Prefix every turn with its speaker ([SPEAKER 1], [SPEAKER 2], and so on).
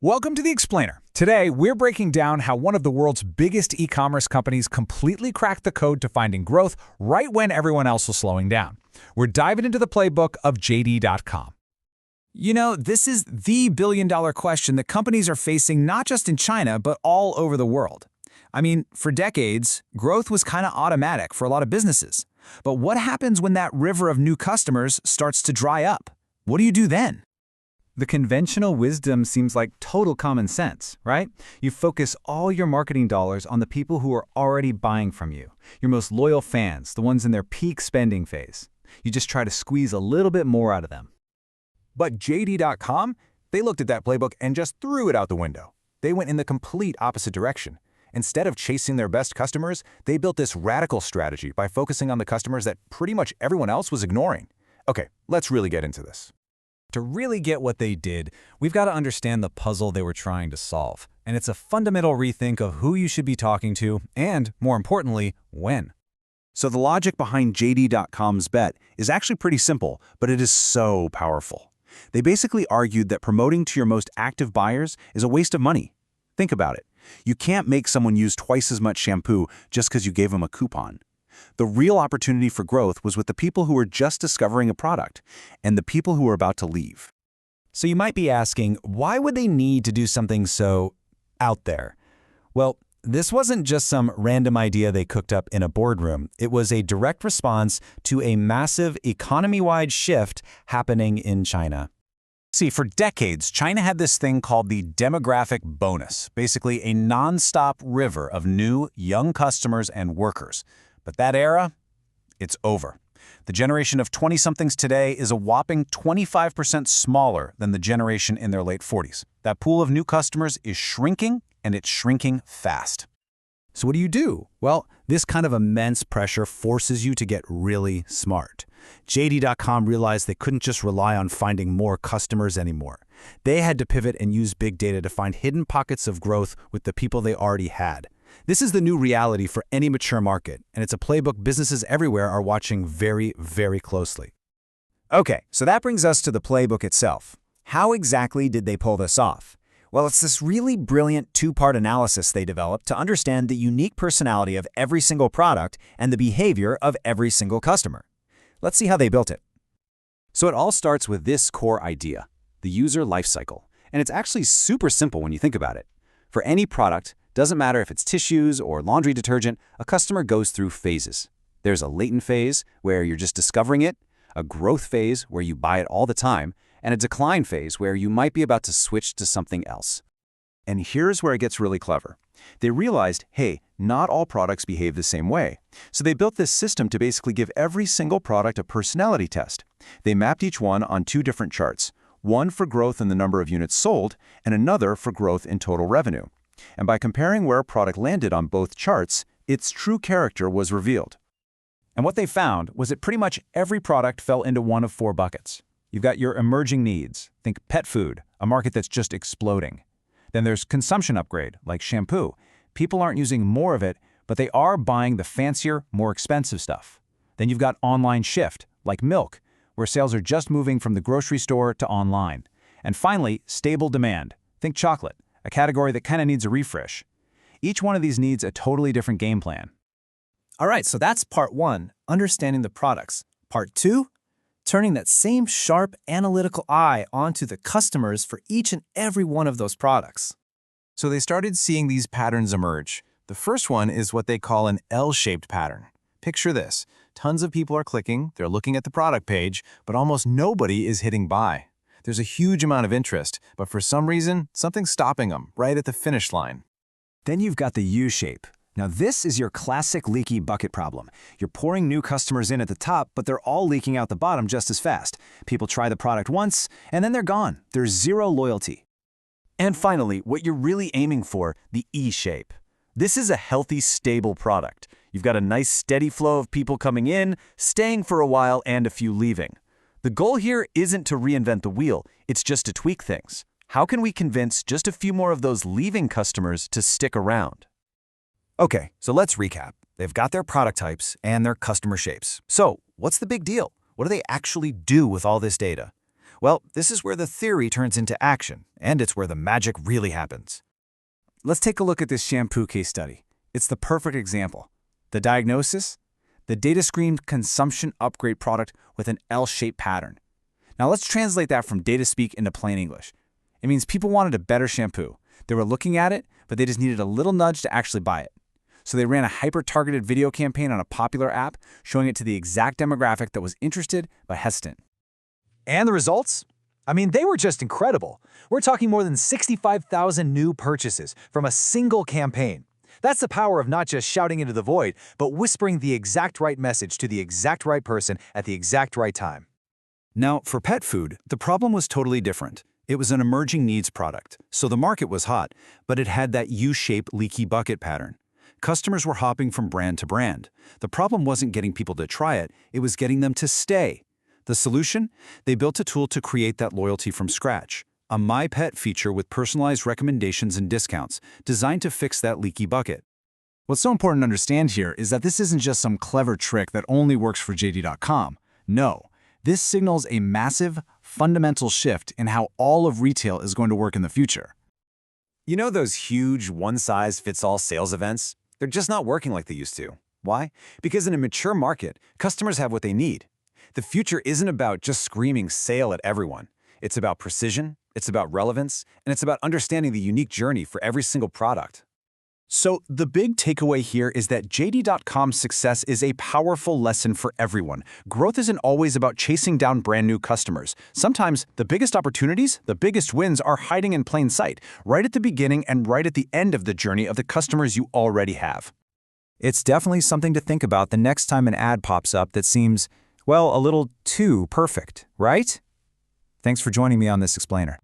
[SPEAKER 1] Welcome to The Explainer. Today, we're breaking down how one of the world's biggest e-commerce companies completely cracked the code to finding growth right when everyone else was slowing down. We're diving into the playbook of JD.com. You know, this is the billion-dollar question that companies are facing not just in China, but all over the world. I mean, for decades, growth was kind of automatic for a lot of businesses. But what happens when that river of new customers starts to dry up? What do you do then?
[SPEAKER 2] The conventional wisdom seems like total common sense, right? You focus all your marketing dollars on the people who are already buying from you, your most loyal fans, the ones in their peak spending phase. You just try to squeeze a little bit more out of them.
[SPEAKER 1] But JD.com, they looked at that playbook and just threw it out the window. They went in the complete opposite direction. Instead of chasing their best customers, they built this radical strategy by focusing on the customers that pretty much everyone else was ignoring. Okay, let's really get into this.
[SPEAKER 3] To really get what they did, we've got to understand the puzzle they were trying to solve. And it's a fundamental rethink of who you should be talking to and, more importantly, when.
[SPEAKER 4] So the logic behind JD.com's bet is actually pretty simple, but it is so powerful. They basically argued that promoting to your most active buyers is a waste of money. Think about it. You can't make someone use twice as much shampoo just because you gave them a coupon. The real opportunity for growth was with the people who were just discovering a product and the people who were about to leave.
[SPEAKER 3] So you might be asking, why would they need to do something so out there? Well, this wasn't just some random idea they cooked up in a boardroom. It was a direct response to a massive economy-wide shift happening in China.
[SPEAKER 1] See, for decades, China had this thing called the demographic bonus, basically a non-stop river of new, young customers and workers. But that era, it's over. The generation of 20-somethings today is a whopping 25% smaller than the generation in their late 40s. That pool of new customers is shrinking, and it's shrinking fast.
[SPEAKER 3] So what do you do? Well, this kind of immense pressure forces you to get really smart. JD.com realized they couldn't just rely on finding more customers anymore. They had to pivot and use big data to find hidden pockets of growth with the people they already had. This is the new reality for any mature market, and it's a playbook businesses everywhere are watching very, very closely.
[SPEAKER 5] Okay, so that brings us to the playbook itself. How exactly did they pull this off? Well, it's this really brilliant two-part analysis they developed to understand the unique personality of every single product and the behavior of every single customer. Let's see how they built it.
[SPEAKER 4] So it all starts with this core idea, the user lifecycle. And it's actually super simple when you think about it. For any product, doesn't matter if it's tissues or laundry detergent, a customer goes through phases. There's a latent phase where you're just discovering it, a growth phase where you buy it all the time, and a decline phase where you might be about to switch to something else. And here's where it gets really clever. They realized, hey, not all products behave the same way. So they built this system to basically give every single product a personality test. They mapped each one on two different charts, one for growth in the number of units sold and another for growth in total revenue. And by comparing where a product landed on both charts, its true character was revealed.
[SPEAKER 1] And what they found was that pretty much every product fell into one of four buckets. You've got your emerging needs. Think pet food, a market that's just exploding. Then there's consumption upgrade, like shampoo. People aren't using more of it, but they are buying the fancier, more expensive stuff. Then you've got online shift, like milk, where sales are just moving from the grocery store to online. And finally, stable demand. Think chocolate, a category that kind of needs a refresh. Each one of these needs a totally different game plan.
[SPEAKER 6] All right, so that's part one, understanding the products. Part two, turning that same sharp analytical eye onto the customers for each and every one of those products.
[SPEAKER 7] So they started seeing these patterns emerge. The first one is what they call an L-shaped pattern. Picture this. Tons of people are clicking, they're looking at the product page, but almost nobody is hitting buy. There's a huge amount of interest, but for some reason, something's stopping them right at the finish line.
[SPEAKER 5] Then you've got the U-shape. Now this is your classic leaky bucket problem. You're pouring new customers in at the top, but they're all leaking out the bottom just as fast. People try the product once, and then they're gone. There's zero loyalty. And finally, what you're really aiming for, the E-shape. This is a healthy, stable product. You've got a nice steady flow of people coming in, staying for a while, and a few leaving. The goal here isn't to reinvent the wheel, it's just to tweak things. How can we convince just a few more of those leaving customers to stick around? Okay, so let's recap. They've got their product types and their customer shapes. So, what's the big deal? What do they actually do with all this data? Well, this is where the theory turns into action, and it's where the magic really happens.
[SPEAKER 2] Let's take a look at this shampoo case study. It's the perfect example. The diagnosis? The data screened consumption upgrade product with an L-shaped pattern. Now let's translate that from data speak into plain English. It means people wanted a better shampoo. They were looking at it, but they just needed a little nudge to actually buy it. So they ran a hyper-targeted video campaign on a popular app, showing it to the exact demographic that was interested but hesitant.
[SPEAKER 5] And the results? I mean, they were just incredible. We're talking more than 65,000 new purchases from a single campaign. That's the power of not just shouting into the void, but whispering the exact right message to the exact right person at the exact right time.
[SPEAKER 3] Now, for pet food, the problem was totally different. It was an emerging needs product, so the market was hot, but it had that U-shaped leaky bucket pattern. Customers were hopping from brand to brand. The problem wasn't getting people to try it, it was getting them to stay. The solution? They built a tool to create that loyalty from scratch. A My Pet feature with personalized recommendations and discounts, designed to fix that leaky bucket.
[SPEAKER 2] What's so important to understand here is that this isn't just some clever trick that only works for JD.com. No, this signals a massive, fundamental shift in how all of retail is going to work in the future.
[SPEAKER 4] You know those huge one-size-fits-all sales events? They're just not working like they used to. Why? Because in a mature market, customers have what they need. The future isn't about just screaming sale at everyone. It's about precision, it's about relevance, and it's about understanding the unique journey for every single product.
[SPEAKER 1] So the big takeaway here is that JD.com's success is a powerful lesson for everyone. Growth isn't always about chasing down brand new customers. Sometimes the biggest opportunities, the biggest wins are hiding in plain sight, right at the beginning and right at the end of the journey of the customers you already have.
[SPEAKER 5] It's definitely something to think about the next time an ad pops up that seems, well, a little too perfect, right? Thanks for joining me on this explainer.